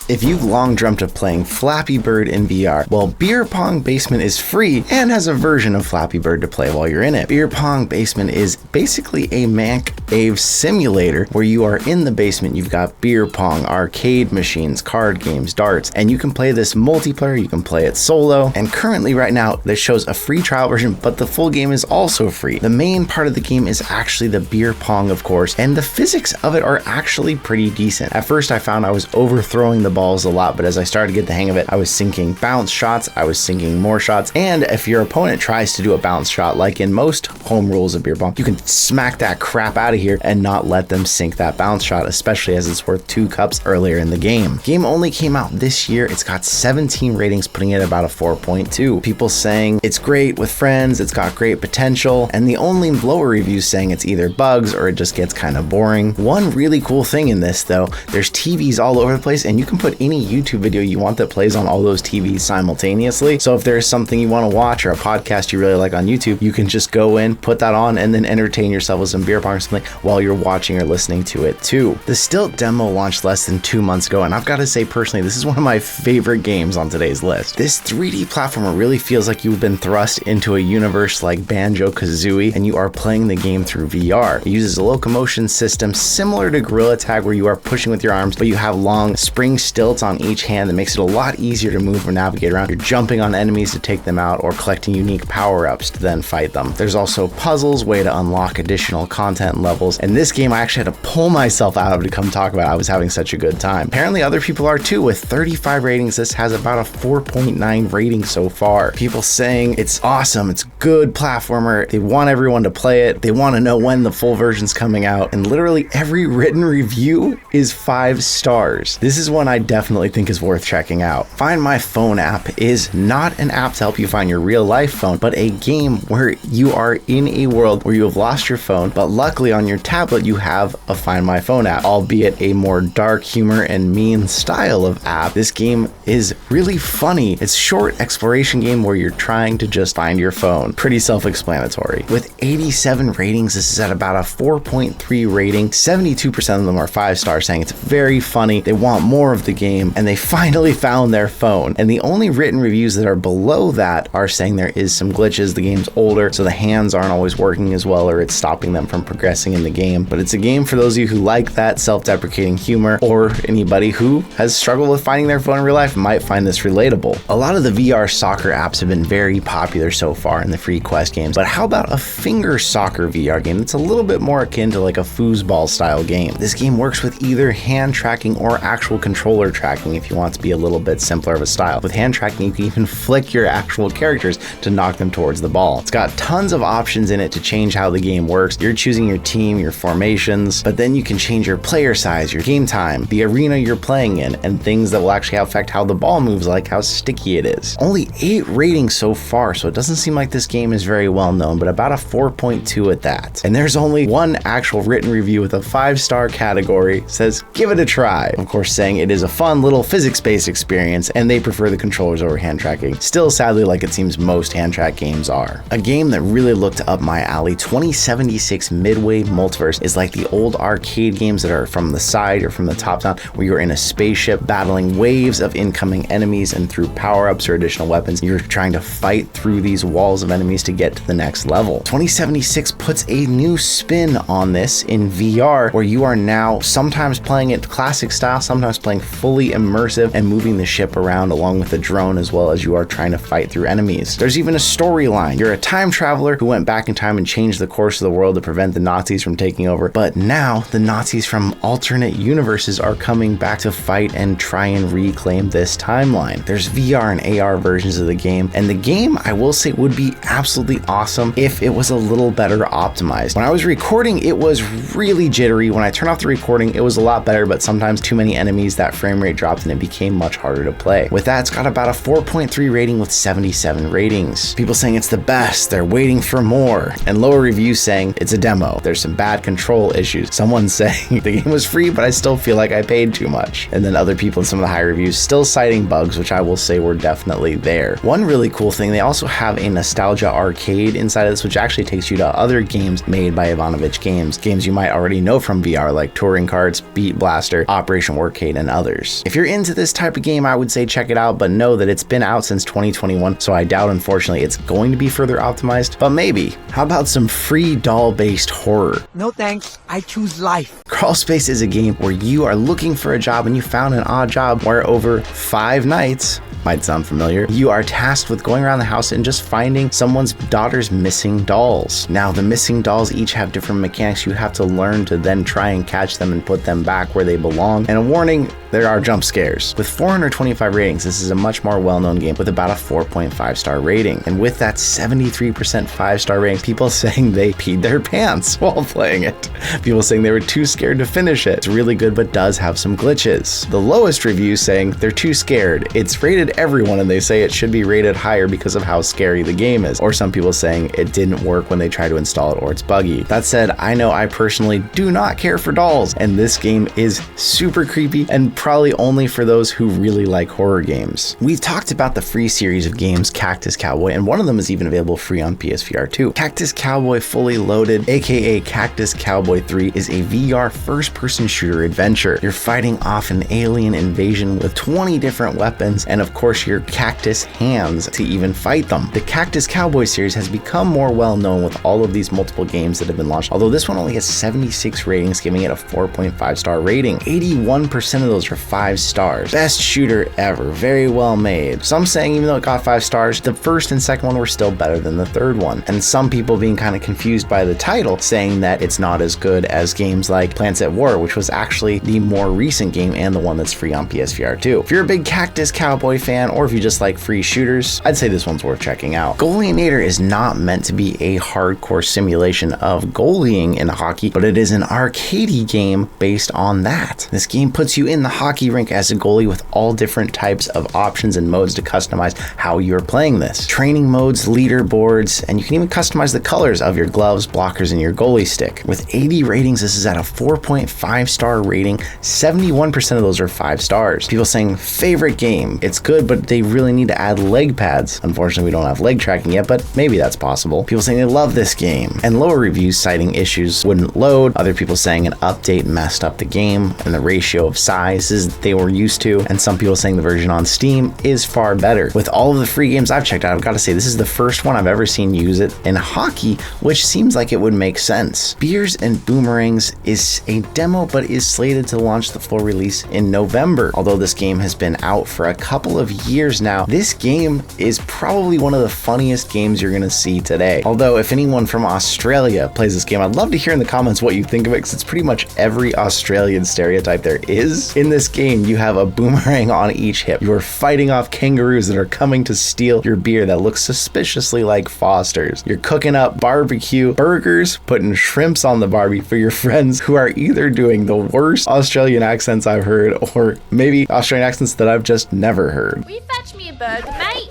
If you've long dreamt of playing Flappy Bird in VR, well, Beer Pong Basement is free and has a version of Flappy Bird to play while you're in it. Beer Pong Basement is basically a man cave simulator where you are in the basement. You've got beer pong, arcade machines, card games, darts, and you can play this multiplayer, you can play it solo, and currently right now this shows a free trial version, but the full game is also free. The main part of the game is actually the beer pong, of course, and the physics of it are actually pretty decent. At first I found I was overthrowing the balls a lot, but as I started to get the hang of it, I was sinking bounce shots, I was sinking more shots, and if your opponent tries to do a bounce shot, like in most home rules of beer pong, you can smack that crap out of here and not let them sink that bounce shot, especially as it's worth 2 cups earlier in the game. The game only came out this year. It's got 17 ratings, putting it at about a 4.2. People saying it's great with friends, it's got great potential, and the only lower reviews saying it's either bugs or it just gets kind of boring. One really cool thing in this though, there's TVs all over the place and you can put any YouTube video you want that plays on all those TVs simultaneously. So if there's something you want to watch or a podcast you really like on YouTube, you can just go in, put that on, and then entertain yourself with some beer pong or something while you're watching or listening to it too. The Stilt demo launched less than 2 months ago, and I've got to say personally, this is one of my favorite games on today's list. This 3D platformer really feels like you've been thrust into a universe like Banjo-Kazooie, and you are playing the game through VR. It uses a locomotion system similar to Gorilla Tag, where you are pushing with your arms, but you have long spring stilts on each hand that makes it a lot easier to move or navigate around. You're jumping on enemies to take them out or collecting unique power-ups to then fight them. There's also puzzles, way to unlock additional content levels, and this game I actually had to pull myself out of to come talk about. I was having such a good time. Apparently other people are too. With 35 ratings, this has about a 4.9 rating so far. People saying it's awesome, it's good platformer, they want everyone to play it, they want to know when the full version's coming out, and literally every written review is 5 stars. This is one I definitely think is worth checking out. Find My Phone app is not an app to help you find your real life phone, but a game where you are in a world where you have lost your phone, but luckily on your tablet you have a Find My Phone app, albeit a more dark humor and mean style of app. This game is really funny. It's a short exploration game where you're trying to just find your phone. Pretty self-explanatory. With 87 ratings, this is at about a 4.3 rating. 72% of them are 5 stars, saying it's very funny, they want more of the game, and they finally found their phone. And the only written reviews that are below that are saying there is some glitches, the game's older, so the hands aren't always working as well, or it's stopping them from progressing in the game. But it's a game for those of you who like that self-deprecating humor, or anybody who has struggled with finding their phone in real life might find this relatable. A lot of the VR soccer apps have been very popular so far in the free Quest games, but how about a finger soccer VR game that's a little bit more akin to like a foosball style game? This game works with either hand tracking or actual controller tracking if you want to be a little bit simpler of a style. With hand tracking, you can even flick your actual characters to knock them towards the ball. It's got tons of options in it to change how the game works. You're choosing your team, your formations, but then you can change your player size, your game time, the arena you're playing in, and things that will actually affect how the ball moves, like how sticky it is. Only 8 ratings so far, so it doesn't seem like this game is very well known, but about a 4.2 at that. And there's only one actual written review with a 5-star category, says give it a try. Of course, saying it is a fun little physics-based experience and they prefer the controllers over hand tracking. Still, sadly, like it seems most hand track games are. A game that really looked up my alley, 2076 Midway Multiverse, is like the old arcade games that are from the side or from the top down, where you're in a spaceship battling waves of incoming enemies, and through power-ups or additional weapons, you're trying to fight through these walls of enemies to get to the next level. 2076 puts a new spin on this in VR, where you are now sometimes playing it classic style, sometimes playing fully immersive and moving the ship around along with a drone, as well as you are trying to fight through enemies. There's even a storyline. You're a time traveler who went back in time and changed the course of the world to prevent the Nazis from taking over, but now the Nazis from alternate universes are coming back to fight and try and reclaim this timeline. There's VR and AR versions of the game, and the game, I will say, would be absolutely awesome if it was a little better optimized. When I was recording, it was really jittery. When I turned off the recording, it was a lot better, but sometimes too many enemies, that frame rate dropped and it became much harder to play. With that, it's got about a 4.3 rating with 77 ratings. People saying it's the best, they're waiting for more, and lower reviews saying it's a demo, there's some bad control issues. Someone saying the game was free, but I still feel like I paid too much. And then other people in some of the high reviews still citing bugs, which I will say were definitely there. One really cool thing, they also have a nostalgia arcade inside of this, which actually takes you to other games made by Ivanovich Games, games you might already know from VR, like Touring Cards, Beat Blaster, Operation Workade, and others. $50. If you're into this type of game, I would say check it out, but know that it's been out since 2021, so I doubt, unfortunately, it's going to be further optimized, but maybe. How about some free doll-based horror? No thanks, I choose life. Crawlspace is a game where you are looking for a job and you found an odd job where over 5 nights, might sound familiar, you are tasked with going around the house and just finding someone's daughter's missing dolls. Now, the missing dolls each have different mechanics. You have to learn to then try and catch them and put them back where they belong. And a warning, there are jump scares. With 425 ratings, this is a much more well-known game with about a 4.5 star rating. And with that 73% 5-star rating, people saying they peed their pants while playing it. People saying they were too scared to finish it. It's really good, but does have some glitches. The lowest reviews saying they're too scared. It's rated everyone, and they say it should be rated higher because of how scary the game is. Or some people saying it didn't work when they try to install it or it's buggy. That said, I know I personally do not care for dolls, and this game is super creepy and probably only for those who really like horror games. We've talked about the free series of games Cactus Cowboy, and one of them is even available free on PSVR too. Cactus Cowboy Fully Loaded, aka Cactus Cowboy 3, is a VR first-person shooter adventure. You're fighting off an alien invasion with 20 different weapons, and of course your cactus hands to even fight them. The Cactus Cowboy series has become more well known with all of these multiple games that have been launched, although this one only has 76 ratings, giving it a 4.5 star rating. 81% of those are 5 stars. Best shooter ever, very well made. Some saying even though it got 5 stars, the first and second one were still better than the third one. And some people being kind of confused by the title, saying that it's not as good as games like Plants at War, which was actually the more recent game and the one that's free on PSVR too. If you're a big Cactus Cowboy fan, or if you just like free shooters, I'd say this one's worth checking out. Goalieinator is not meant to be a hardcore simulation of goalieing in hockey, but it is an arcadey game based on that. This game puts you in the hockey rink as a goalie with all different types of options and modes to customize how you're playing this. Training modes, leaderboards, and you can even customize the colors of your gloves, blockers, and your goalie stick. With 80 ratings, this is at a 4.5 star rating. 71% of those are 5 stars. People saying favorite game. It's good, but they really need to add leg pads. Unfortunately, we don't have leg tracking yet, but maybe that's possible. People saying they love this game, and lower reviews citing issues wouldn't load. Other people saying an update messed up the game and the ratio of sizes they were used to, and some people saying the version on Steam is far better. With all of the free games I've checked out, I've got to say this is the first one I've ever seen use it in hockey, which seems like it would make sense. Beers and Boomerangs is a demo, but is slated to launch the full release in November. Although this game has been out for a couple of years now, this game is probably one of the funniest games you're gonna see today. Although if anyone from Australia plays this game, I'd love to hear in the comments what you think of it, because it's pretty much every Australian stereotype there is. In this game, you have a boomerang on each hip. You are fighting off kangaroos that are coming to steal your beer that looks suspiciously like Foster's. You're cooking up barbecue burgers, putting shrimps on the barbie for your friends who are either doing the worst Australian accents I've heard, or maybe Australian accents that I've just never heard. Will you fetch me a burger, mate?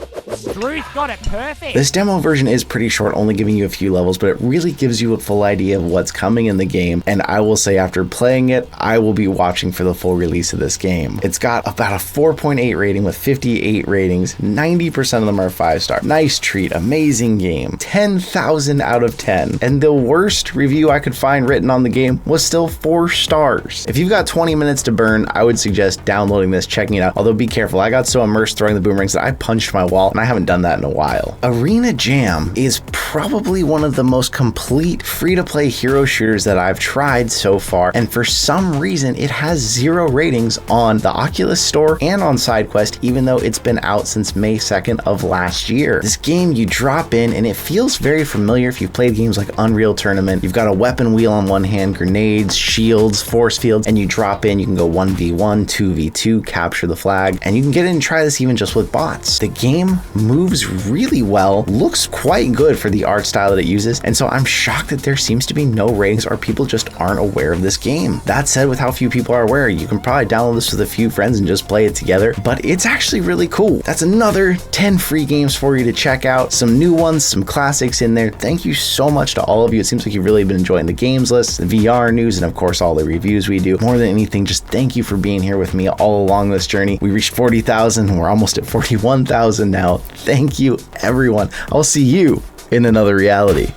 Ruth got it perfect. This demo version is pretty short, only giving you a few levels, but it really gives you a full idea of what's coming in the game. And I will say after playing it, I will be watching for the full release of this game. It's got about a 4.8 rating with 58 ratings. 90% of them are 5 star. Nice treat, amazing game. 10,000 out of 10. And the worst review I could find written on the game was still 4 stars. If you've got 20 minutes to burn, I would suggest downloading this, checking it out. Although be careful, I got so immersed throwing the boomerangs that I punched my wall, and I haven't done that in a while. Arena Jam is probably one of the most complete free-to-play hero shooters that I've tried so far, and for some reason it has 0 ratings on the Oculus store and on SideQuest, even though it's been out since May 2nd of last year. This game, you drop in and it feels very familiar if you've played games like Unreal Tournament. You've got a weapon wheel on one hand, grenades, shields, force fields, and you drop in, you can go 1v1, 2v2, capture the flag, and you can get in and try this even just with bots. The game moves really well, looks quite good for the art style that it uses, and so I'm shocked that there seems to be no ratings or people just aren't aware of this game. That said, with how few people are aware, you can probably download this with a few friends and just play it together, but it's actually really cool. That's another 10 free games for you to check out, some new ones, some classics in there. Thank you so much to all of you. It seems like you've really been enjoying the games list, the VR news, and of course all the reviews we do. More than anything, just thank you for being here with me all along this journey. We reached 40,000 and we're almost at 41,000 now. Thank you, everyone. I'll see you in another reality.